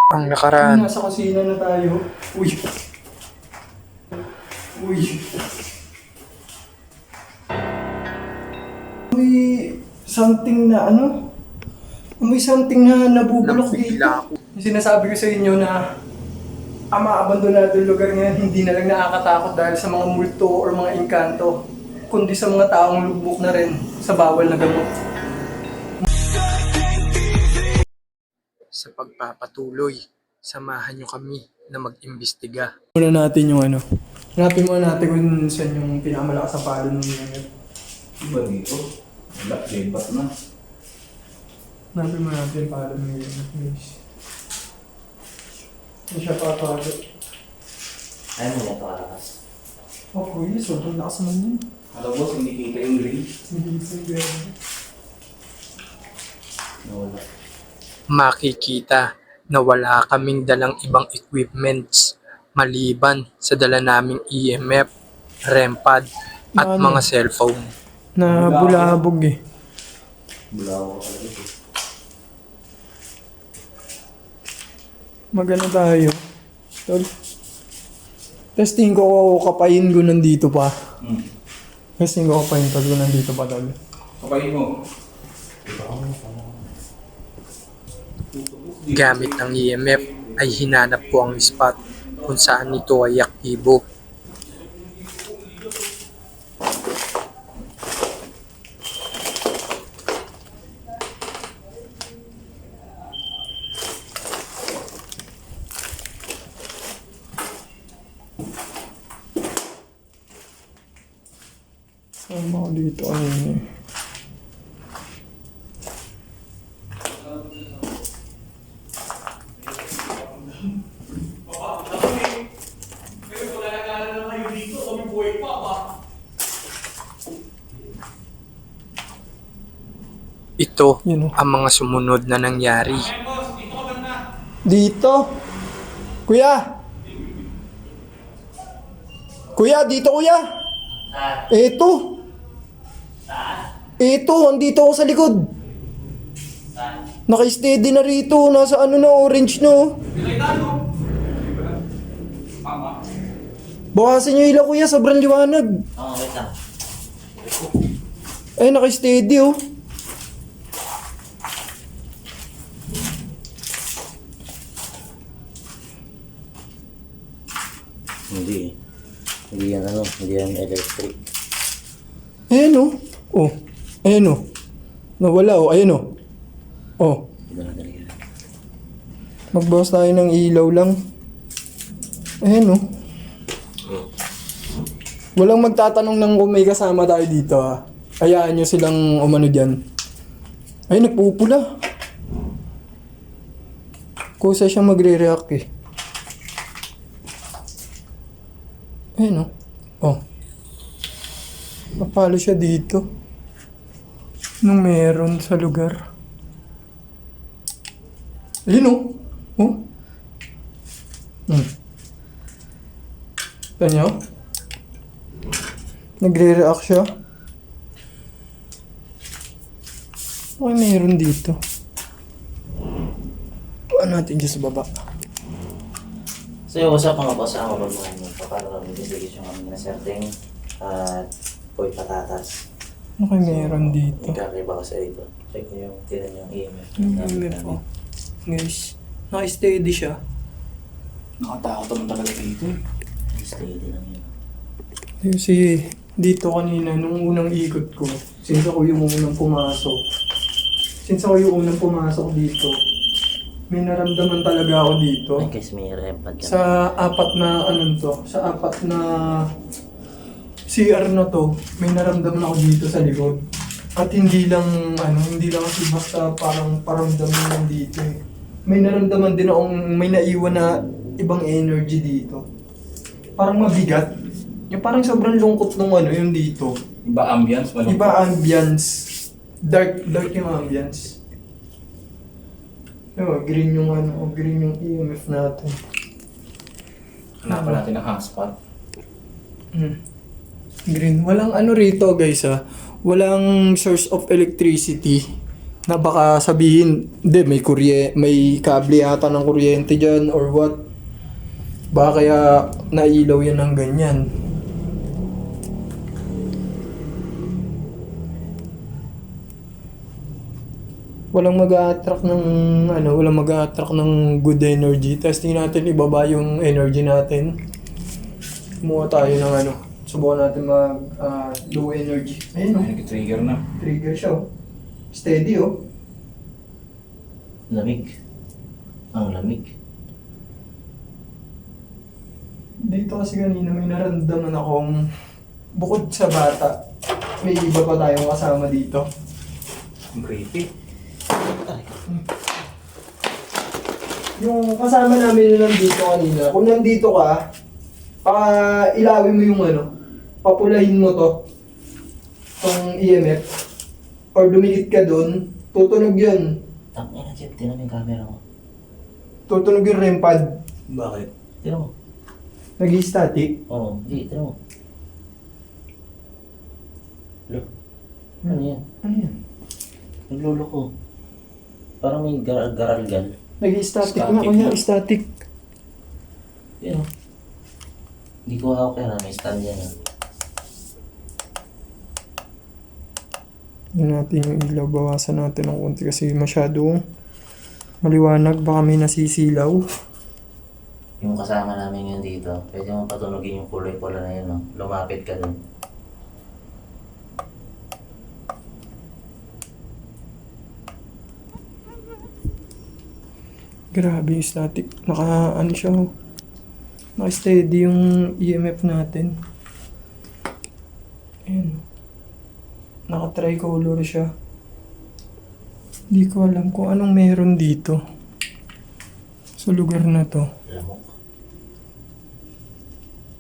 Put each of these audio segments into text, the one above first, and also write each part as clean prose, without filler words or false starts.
Ang nakaraan. Nasa kusina na tayo. Uy. Uy. May something na ano? May something na nabubulok dito. Nabigla ako. Sinasabi ko sa inyo na ang mga abandonadong lugar ngayon hindi na lang nakakatakot dahil sa mga multo or mga engkanto, kundi sa mga taong lubok na rin sa bawal na gamot. Sa pagpapatuloy, samahan nyo kami na mag-imbestiga. Muna natin yung ano. Hanapin muna natin kung saan yung pinakamalakas na palo ng mga. Iba dito? Wala, lipat na. Hanapin mo natin yung palo ng mga. Hindi siya papalo. Ayaw mo yan pakalakas. Oh, kuya, sobrang lakas naman yun. Alam boss, hindi kita yung grill. Hindi ko yung Nawala. Makikita na wala kaming dalang ibang equipments maliban sa dala naming EMF, REM pad at Ano? mga cellphone. na bulabog eh. Bulawa ko talaga ito. Magano tayo. Tol. Testing ko kapain ko nandito pa. Testing ko kapain ko nandito pa tol. Kapain mo. Gamit ng EMF ay hinanap ko ang spot kung saan ito ay aktibo. Saan ako dito ayun eh. Ito Yun, oh. ang mga sumunod na nangyari. Dito. Kuya. Kuya, dito kuya. Eto. Eto, andito ako sa likod. Naka-steady na rito. Nasa ano na, orange no. Bakasin nyo ilaw kuya, sobrang liwanag. Oo, wait lang. Ay, naka-steady oh. Hindi. Hindi yan ano, hindi yan electric. Ayan oh. Oh, ayan oh. Nawala oh, ayan oh. Oh, Iba na talaga. magbawas tayo ng ilaw lang. Ayan oh. Walang magtatanong ng kung may kasama tayo dito ha. Hayaan nyo silang umano dyan. Ay, nagpupula. Kusa siyang magre-react eh. Ayan oh. Oh. Napalo siya dito. Anong meron sa lugar? Ayun oh. Oh. Ito nyo? Nagre-react siya. Ano meron dito? Puan natin dyan sa baba. So yung usap mga boss, ang mabagmahan mo para mag-investigation kami na setting at po'y patatas. Ano kayo meron dito? Magkakaiba ka sa ito. Check nyo yung tinan yung EMF. EMF oh. Guys, naka-steady siya. Nakatakot naman talaga dito. Steady lang yun. Kasi dito kanina, nung unang ikot ko, since ako yung unang pumasok dito, may naramdaman talaga ako dito. Ay, kasi may REM pad ka. Sa apat na CR na to, may naramdaman ako dito sa likod. At hindi lang kasi basta parang paramdaman lang dito eh. May naramdaman din akong may naiwan na ibang energy dito. Parang mabigat. Yung parang sobrang lungkot nung yung dito. Iba ambience, malungkot. Iba ambience. Dark yung ambience. Green yung EMF natin. Hanapan natin ang hotspot. Green. Walang rito guys ha. Walang source of electricity. Na baka sabihin, hindi, may kable yata ng kuryente dyan or what. Baka kaya nailaw yan ng ganyan. Walang mag-a-attract ng good energy. Testing natin ibaba yung energy natin. Kumuha tayo ng subukan natin low energy. Ayun, Nag-trigger na. trigger siya, oh. Steady, oh. Lamig. Ang lamig. Dito kasi kanina may naramdaman akong bukod sa bata, may iba pa tayong kasama dito. Ang creepy. Yung kasama namin na nandito kanina, kung nandito ka, ilawin mo yung papulahin mo to, tong EMF, or dumikit ka dun, tutunog yun. Tangina, Jeff, tinan mo yung camera mo. Tutunog yung REM pad. Bakit? Tinan mo. Nag-static. Oo, hindi, tinan mo. Look. Ano yan? Ano yan? Nagluloko. Parang may garalgal. Nag-static Static nga, kanya na. static. Yan o. Hindi ko hawak yan ha, may stand yan ha. Yun natin yung ilaw, bawasan natin ng konti kasi masyadong maliwanag, baka may nasisilaw. Yung kasama namin yun dito, pwede mo patunogin yung kulay pula na yun no? Lumapit ka dun. Grabe yung static. Naka-steady yung EMF natin. Ayan. Naka-tricolor siya. Hindi ko alam kung anong meron dito. Sa lugar na to. Lamok.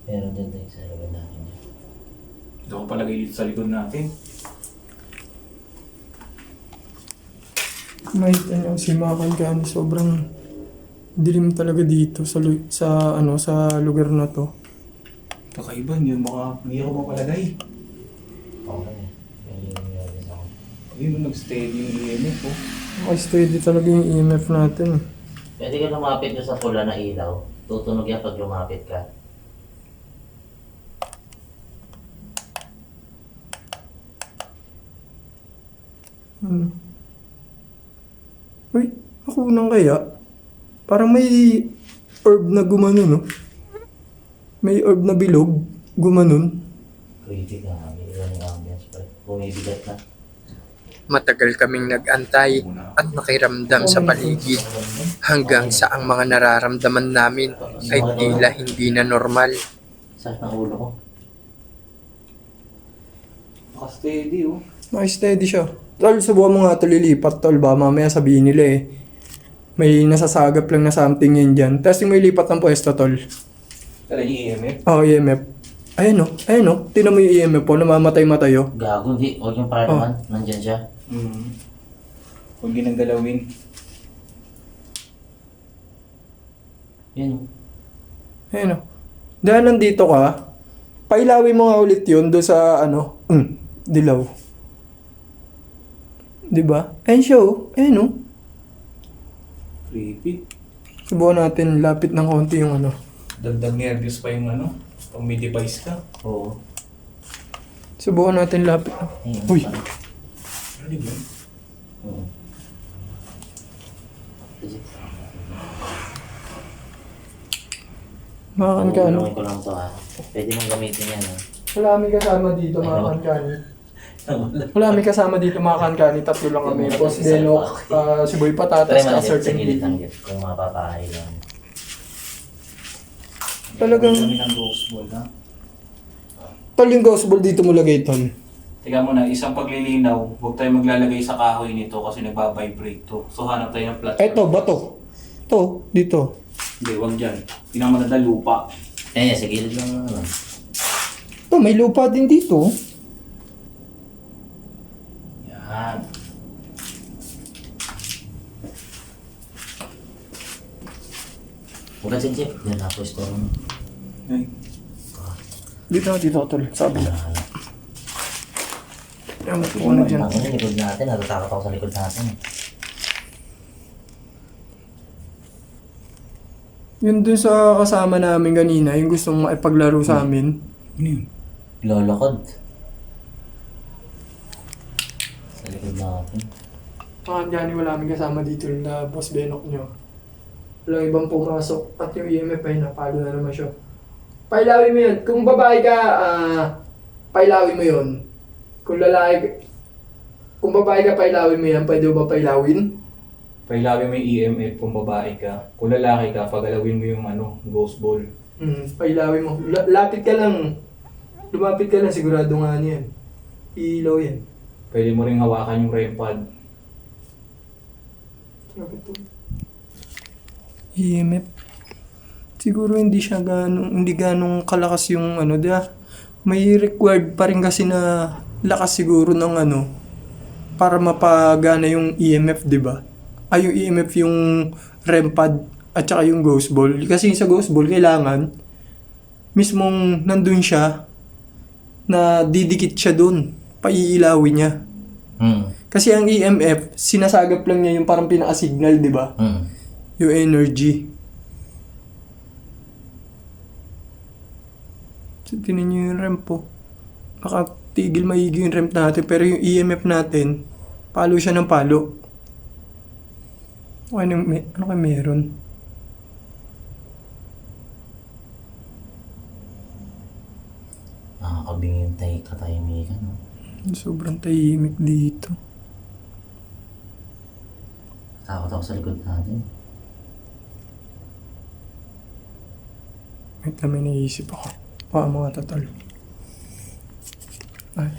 Meron din tayo sa laban natin yun. Ito ko palagay dito sa likod natin. Makita niyo si Makan Gani, sobrang dilim talaga dito sa lugar na to. Kakaiba, hindi ako mapalagay. Okay. May meron ako. Hindi mo nag-steady yung EMF oh. Naka-steady talaga yung EMF natin. Pwede ka lumapit doon sa pula na ilaw. Tutunog yan pag lumapit ka. Ano? Uy, ako nang kaya? Parang may orb na gumanon, no? May orb na bilog, gumanon. Creepy ka nga. May ilan yung ambience pa. Bumibigat na. Matagal kaming nag-antay at nakiramdam sa paligid hanggang sa ang mga nararamdaman namin ay tila hindi na normal. Sakit ng ulo ko. Naka-steady oh. Naka-steady siya. Tol, subukan mo nga ito lilipat, tol. Ba, mamaya sabihin nila may nasasagap lang na something yan dyan. Testing mo ilipat ng pwesto, tol. Talaga yung EMF. EMF. Ayun o. Tinan mo yung EMF po, namamatay-matay o. Gago, hindi. Huwag yung para naman. Nandyan siya. Huwag ginanggalawin. Yan. Ayun o. Dahil nandito ka, pailawin mo nga ulit yun doon sa dilaw. Diba? Ayun siya o. Ayun o. Creepy. Subukan natin lapit ng konti yung Dagdag nervous pa yung pag may device ka. Oo. Subukan natin lapit. Ayun. Uy. Ano ba? Oo. Makan ka Tulungan ko lang to ha. Pwede mong gamitin yan ha. Wala kami kasama dito, makan ka Wala kami kasama dito, makan ka tatlo lang kami. Boss Delok, si Boy Patatas, Try mo na Sir sa gilid Tingin. lang Jeff. Kung mapapahay lang. Talagang, Kami ng ghost ball ha. tol yung ghost ball dito mo lagay, tol. Teka muna, isang paglilinaw, huwag tayo maglalagay sa kahoy nito kasi nagbabibrate to. So hanap tayo ng platform. Eto, bato. Ito, dito. Hindi, huwag dyan. Pinakamadada lupa. Ayan, sa gilid lang naman. Ito, may lupa din dito. Yan. Huwag ka Jeff. Yan ako store mo. Ay, Dito, tol. Sabi na. Yan po na dyan. Ang likod natin, natatakot ako sa likod natin. Yun dun sa kasama namin kanina, yung gustong maipaglaro sa amin. Ano yun? Lalakad. Sa likod natin. Mga Johnny, wala kami kasama dito na boss Benok nyo. Walang ibang pumasok at yung EMF ay napalo na naman siya. Pailawin mo yun. Kung babae ka, pailawin mo yun. Kung lalaki, kung babae ka, pailawin mo yan. Pwede ba pailawin? Pailawin mo yung EMF kung babae ka. Kung lalaki ka, pagalawin mo yung ghost ball. Pailawin mo. Lapit ka lang. Lumapit ka lang, sigurado nga niyan. Iilaw yan. Pwede mo rin hawakan yung REM pad. EMF. Siguro hindi siya hindi ganong kalakas yung may required pa rin kasi na lakas siguro ng para mapagana yung EMF, di ba? Ay, yung EMF yung REM pad at saka yung ghost ball. Kasi sa ghost ball, kailangan mismong nandun siya na didikit siya dun. Paiilawin niya. Kasi ang EMF, sinasagap lang niya yung parang pinaka-signal, di ba? Yung energy. So, tinan nyo yung REM po. Nakatigil maigi yung REM natin, pero yung EMF natin, palo siya ng palo. Ano kayo meron? Nakakabingin tayo katahimikan. No? Sobrang tahimik dito. Takot ako sa likod natin. Wait lang, may naisip ako. Mga tatal. Ay.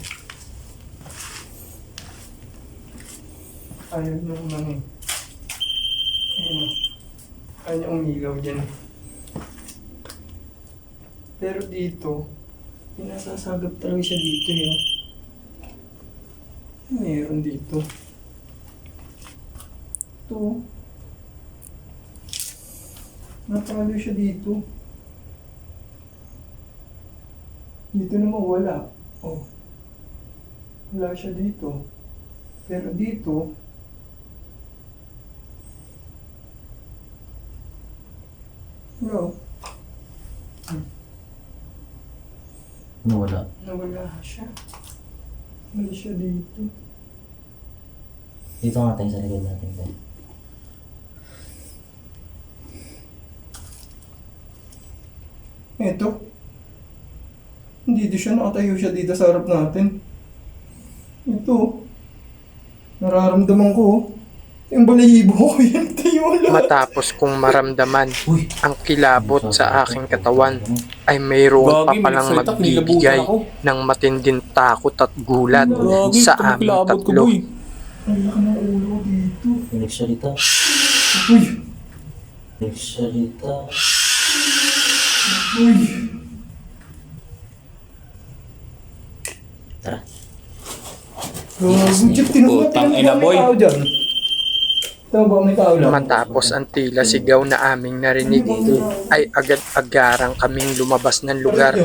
Ayaw nyo naman eh. Ayun o. Ayaw niya umilaw dyan. Pero dito, pinasasagap talaga siya dito eh. Meron dito. Ito. Napalo siya dito. Dito naman wala. Oh. Wala siya dito. Pero dito, no. Nawala. Nawala siya. Wala siya dito. Dito nga tayo sa likod natin tayo. Eto. Dito siya, nakatayo siya dito sa harap natin. Ito. Nararamdaman ko. Yung balahibo ko, yan tayo lang. Matapos kong maramdaman Uy! ang kilabot sa aking katawan, ay mayroon pa palang magbibigay ng matinding takot at gulat sa aming tatlo. Ang laki ng ulo ko dito. Nagsalita. Uy! Nagsalita. Uy! Tara. Jeep, Putang ina, boy. Tao dyan. Tama ba may tao lang? Matapos ang tila sigaw na aming narinig, ay agad-agarang kaming lumabas ng lugar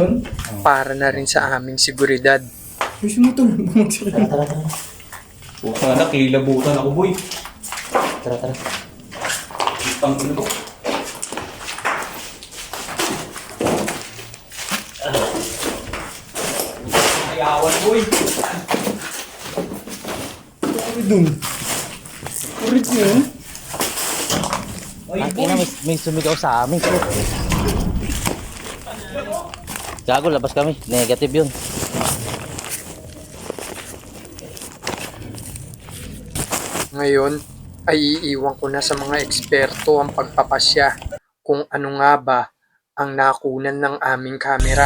para na rin sa aming seguridad. Uy, sumutulog mo Tara, tara, tara. Puta na, kilabutan ako, boy. Tara, tara. Putang ina ko. Ayawan, boy. Sabi dun. Ulit mo yun? Ay, Ang ina, may sumigaw sa amin. Gago, labas kami. Negative yun. Ngayon ay iiwan ko na sa mga eksperto ang pagpapasya kung ano nga ba ang nakunan ng aming kamera.